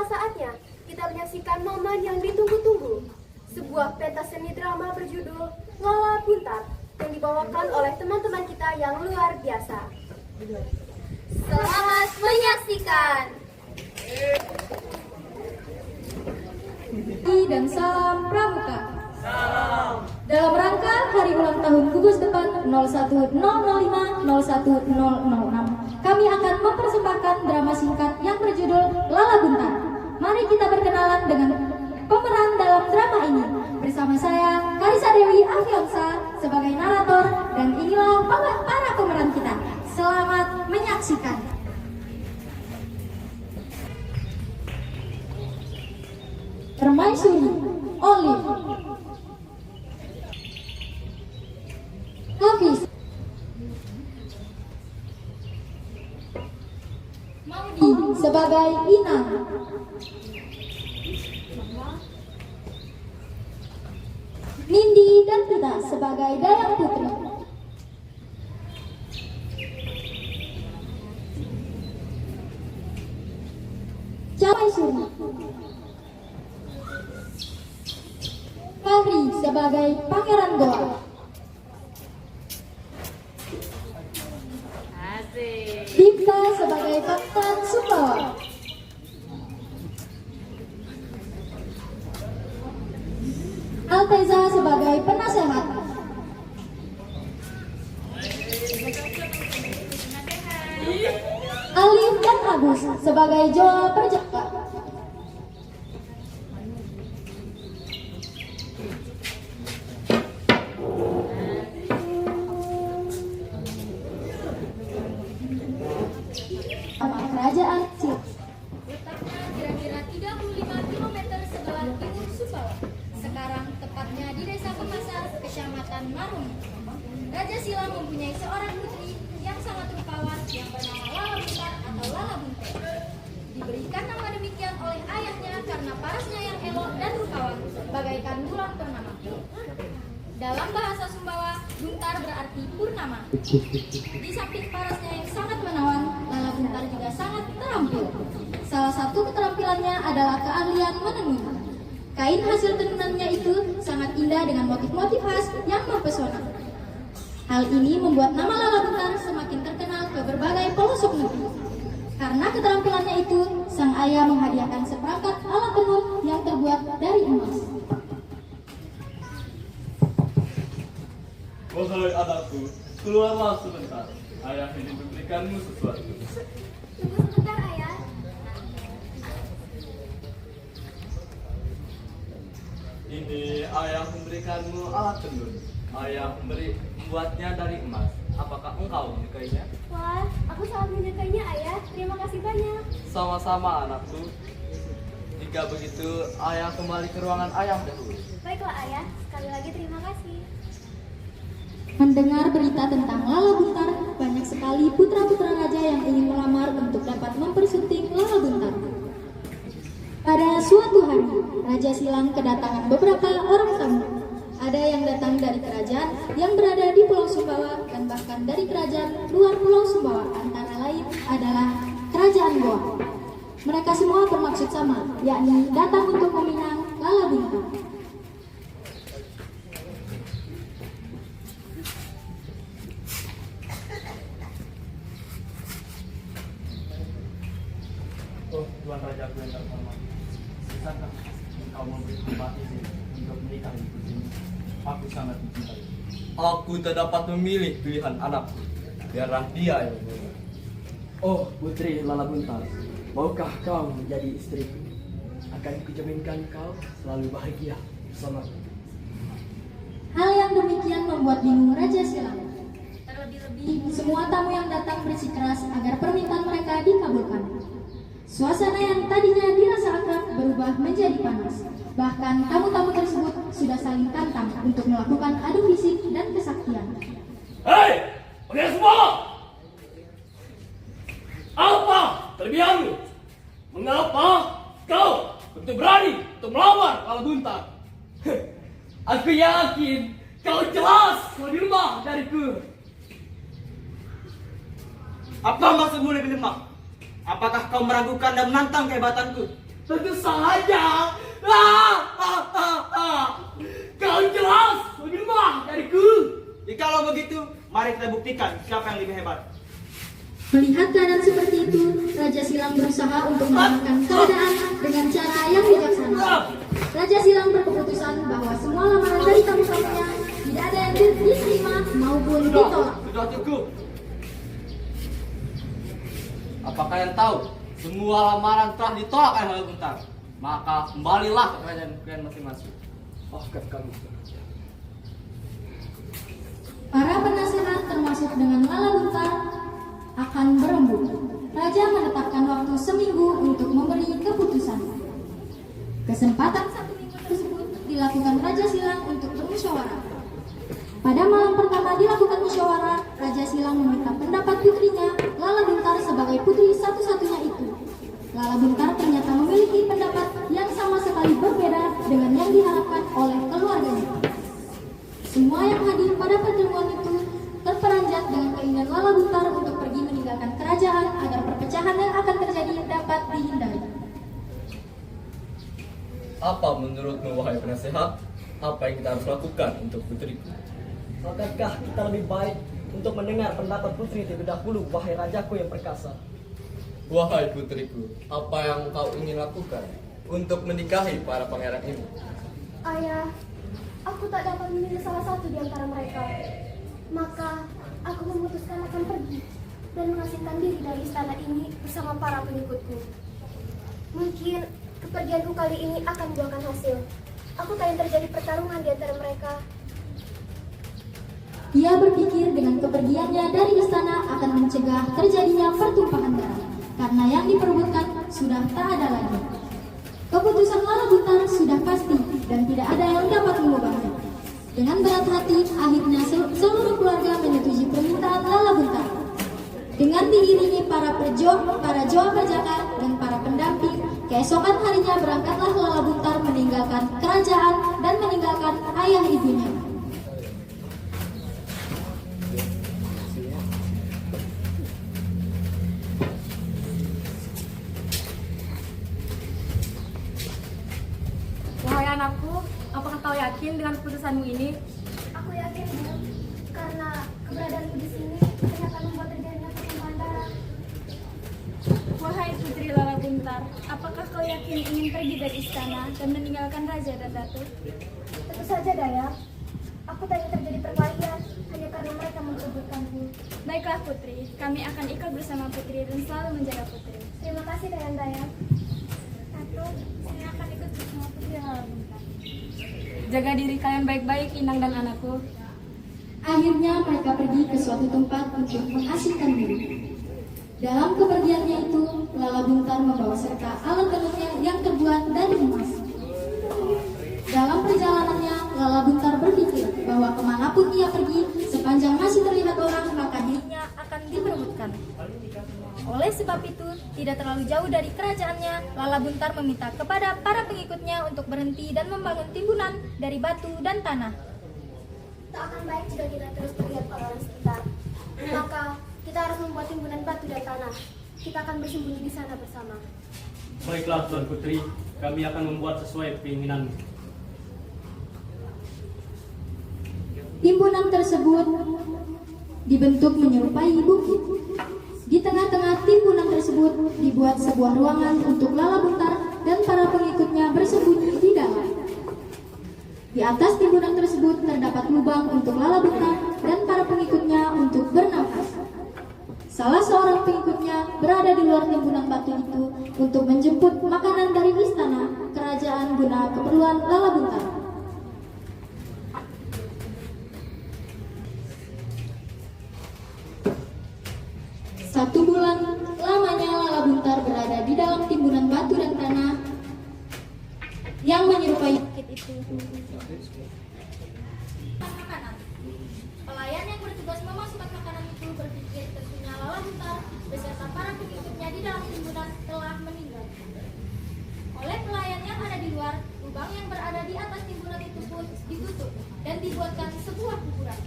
Telah saatnya kita menyaksikan momen yang ditunggu-tunggu. Sebuah pentas seni drama berjudul Lala Buntar yang dibawakan oleh teman-teman kita yang luar biasa. Selamat menyaksikan. Dan salam pramuka. Dalam rangka hari ulang tahun gugus depan 0105-01006, kami akan mempersembahkan drama singkat yang berjudul Lala Buntar. Mari kita berkenalan dengan pemeran dalam drama ini. Bersama saya, Karisa Dewi Afionsa sebagai narator, dan inilah para pemeran kita. Selamat menyaksikan. Permaisuri, Olive, Hafiz, Maudi sebagai Inang, Nindi dan Tita sebagai Dayang Putri, Permaisuri, Fahri sebagai Pangeran Goa, Dipta sebagai Bangtan Sumbawa, Alteza sebagai penasehat, Alif dan Agus sebagai Joa Perjaka, Kerajaan Sil. Letaknya kira-kira 35 km sebelah timur Sumbawa. Sekarang tepatnya di Desa Pemasar, Kecamatan Marung. Raja Sila mempunyai seorang putri yang sangat rupawan yang bernama Lala Buntar atau Lala Bunte. Diberikan nama demikian oleh ayahnya karena parasnya yang elok dan rupawan, bagaikan bulan purnama. Dalam bahasa Sumbawa, Buntar berarti purnama. Di samping parasnya yang sangat menawan, Lala Buntar juga sangat terampil. Salah satu keterampilannya adalah keahlian menenun. Kain hasil tenunannya itu sangat indah dengan motif-motif khas yang mempesona. Hal ini membuat nama Lala Buntar semakin terkenal ke berbagai pelosok negeri. Karena keterampilannya itu, sang ayah menghadiahkan seperangkat alat tenun yang terbuat dari emas. Wahai anakku, keluarlah sebentar. Ayah ingin memberikanmu sesuatu. Tunggu sebentar, Ayah. Ini ayah memberikanmu alat tenun. Ayah membuatnya dari emas. Apakah engkau menyukainya? Wah, aku sangat menyukainya, Ayah. Terima kasih banyak. Sama-sama anakku. Jika begitu, ayah kembali ke ruangan ayah dahulu. Baiklah, Ayah. Sekali lagi terima kasih. Mendengar berita tentang Lala Buntar, banyak sekali putra-putra raja yang ingin melamar untuk dapat mempersunting Lala Buntar. Pada suatu hari, Raja Silang kedatangan beberapa orang tamu. Ada yang datang dari kerajaan yang berada di Pulau Sumbawa dan bahkan dari kerajaan luar Pulau Sumbawa, antara lain adalah Kerajaan Goa. Mereka semua bermaksud sama, yakni datang untuk meminang Lala Buntar. Oh, Tuan Raja yang terhormat. Bisakah engkau memberi hamba izin untuk menikah di sini? Aku sangat mencintai. Aku tak dapat memilih pilihan anakku. Biarlah dia yang memilih. Oh, Putri Lala Buntar, maukah kau menjadi istriku? Akan kujaminkan kau selalu bahagia bersamaku. Hal yang demikian membuat bingung Raja Silang. Terlebih-lebih, semua tamu yang datang bersikeras agar permintaan mereka dikabulkan. Suasana yang tadinya dirasa akrab berubah menjadi panas. Bahkan tamu-tamu tersebut sudah saling tantang untuk melakukan adu fisik dan kesaktian. Hei, kalian semua! Apa kelebihanmu? Mengapa kau begitu berani untuk melamar Lala Buntar? Aku yakin kau jelas lebih lemah dariku. Apa maksudmu lebih lemah? Apakah kau meragukan dan menantang kehebatanku? Tentu saja. Kau jelas lebih lemah dariku. Jikalau begitu, mari kita buktikan siapa yang lebih hebat. Melihat keadaan seperti itu, Raja Silang berusaha untuk menenangkan keadaan dengan cara yang bijaksana. Raja Silang berkeputusan bahwa semua lamaran dari tamu-tamunya tidak ada yang diterima maupun ditolak. Sudah cukup. Apa kalian tahu? Semua lamaran telah ditolak oleh Lalabentar. Maka kembalilah ke kerajaan kalian masing-masing. Maafkan kami. Para penasehat termasuk dengan Lalabentar akan berembuk. Raja menetapkan waktu seminggu untuk memberi keputusan. Kesempatan 1 minggu tersebut dilakukan Raja Silang untuk bermusyawarah. Pada malam pertama dilakukan musyawarah, Raja Silang meminta pendapat putrinya, Lalabentar, sebagai putri satu-satunya itu. Lalabentar ternyata memiliki pendapat yang sama sekali berbeda dengan yang diharapkan oleh keluarganya. Semua yang hadir pada pertemuan itu terperanjat dengan keinginan Lalabentar untuk pergi meninggalkan kerajaan agar perpecahan yang akan terjadi dapat dihindari. Apa menurutmu, wahai penasehat? Apa yang kita harus lakukan untuk putriku? Akankah kita lebih baik untuk mendengar pendapat putri terlebih dahulu, wahai rajaku yang perkasa? Wahai putriku, apa yang kau ingin lakukan untuk menikahi para pangeran ini? Ayah, aku tak dapat memilih salah satu di antara mereka. Maka aku memutuskan akan pergi dan mengasingkan diri dari istana ini bersama para pengikutku. Mungkin kepergianku kali ini akan membuahkan hasil. Aku tak ingin terjadi pertarungan di antara mereka. Ia berpikir dengan kepergiannya dari istana akan mencegah terjadinya pertumpahan darah, karena yang diperebutkan sudah tak ada lagi. Keputusan Lalabentar sudah pasti dan tidak ada yang dapat mengubahnya. Dengan berat hati, akhirnya seluruh keluarga menyetujui permintaan Lalabentar. Dengan diiringi para Jawa Bajaka dan para pendamping, keesokan harinya berangkatlah Lalabentar meninggalkan kerajaan dan meninggalkan ayah ibunya. Wahai anakku, apakah kau yakin dengan keputusanmu ini? Aku yakin, Bu, karena keberadaanku di sini ternyata membuat terjadinya pertumpahan darah. Wahai putri Lalabentar, apakah kau yakin ingin pergi dari istana dan meninggalkan raja dan datu? Tentu saja, Daya. Aku tak ingin terjadi perkelahian hanya karena mereka memperebutkanku. Baiklah putri, kami akan ikut bersama putri dan selalu menjaga putri. Terima kasih, Daya. Aku akan ikut bersama putri Lalabentar. Jaga diri kalian baik-baik, Inang dan anakku. Akhirnya mereka pergi ke suatu tempat untuk mengasingkan diri. Dalam kepergiannya itu, Lalabentar membawa serta alat tenunnya yang terbuat dari emas. Dalam perjalanannya, Lalabentar berpikir bahwa kemanapun ia pergi, sepanjang masih terlihat orang, maka dirinya akan diperebutkan. Oleh sebab itu, tidak terlalu jauh dari kerajaannya, Lalabentar meminta kepada para pengikutnya untuk berhenti dan membangun timbunan dari batu dan tanah. Tak akan baik jika kita terus terlihat oleh orang sekitar. Maka kita harus membuat timbunan batu dan tanah. Kita akan bersembunyi di sana bersama. Baiklah Tuan Putri, kami akan membuat sesuai keinginanmu. Timbunan tersebut dibentuk menyerupai bukit. Di tengah-tengah timbunan tersebut dibuat sebuah ruangan untuk Lalabentar dan para pengikutnya bersembunyi di dalam. Di atas timbunan tersebut terdapat lubang untuk Lalabentar dan para pengikutnya untuk bernafas. Salah seorang pengikutnya berada di luar timbunan batu itu untuk menjemput makanan dari istana kerajaan guna keperluan Lalabentar. Satu bulan lamanya Lalabentar berada di dalam timbunan batu dan tanah yang menyerupai bukit itu. Makanan. Pelayan yang bertugas memasukkan makanan itu berpikir tentunya Lalabentar beserta para pengikutnya di dalam timbunan telah meninggal. Oleh pelayan yang ada di luar, lubang yang berada di atas timbunan itu pun ditutup dan dibuatkan sebuah kuburan.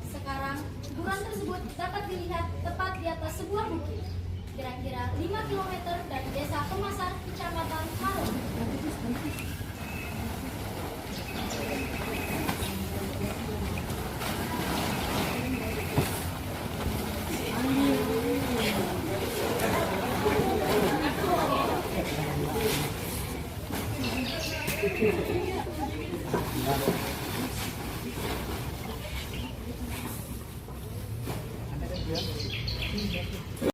Sekarang, kuburan tersebut dapat dilihat tepat di atas sebuah bukit, kira-kira 5 km dari desa Pemasar, Kecamatan Maros.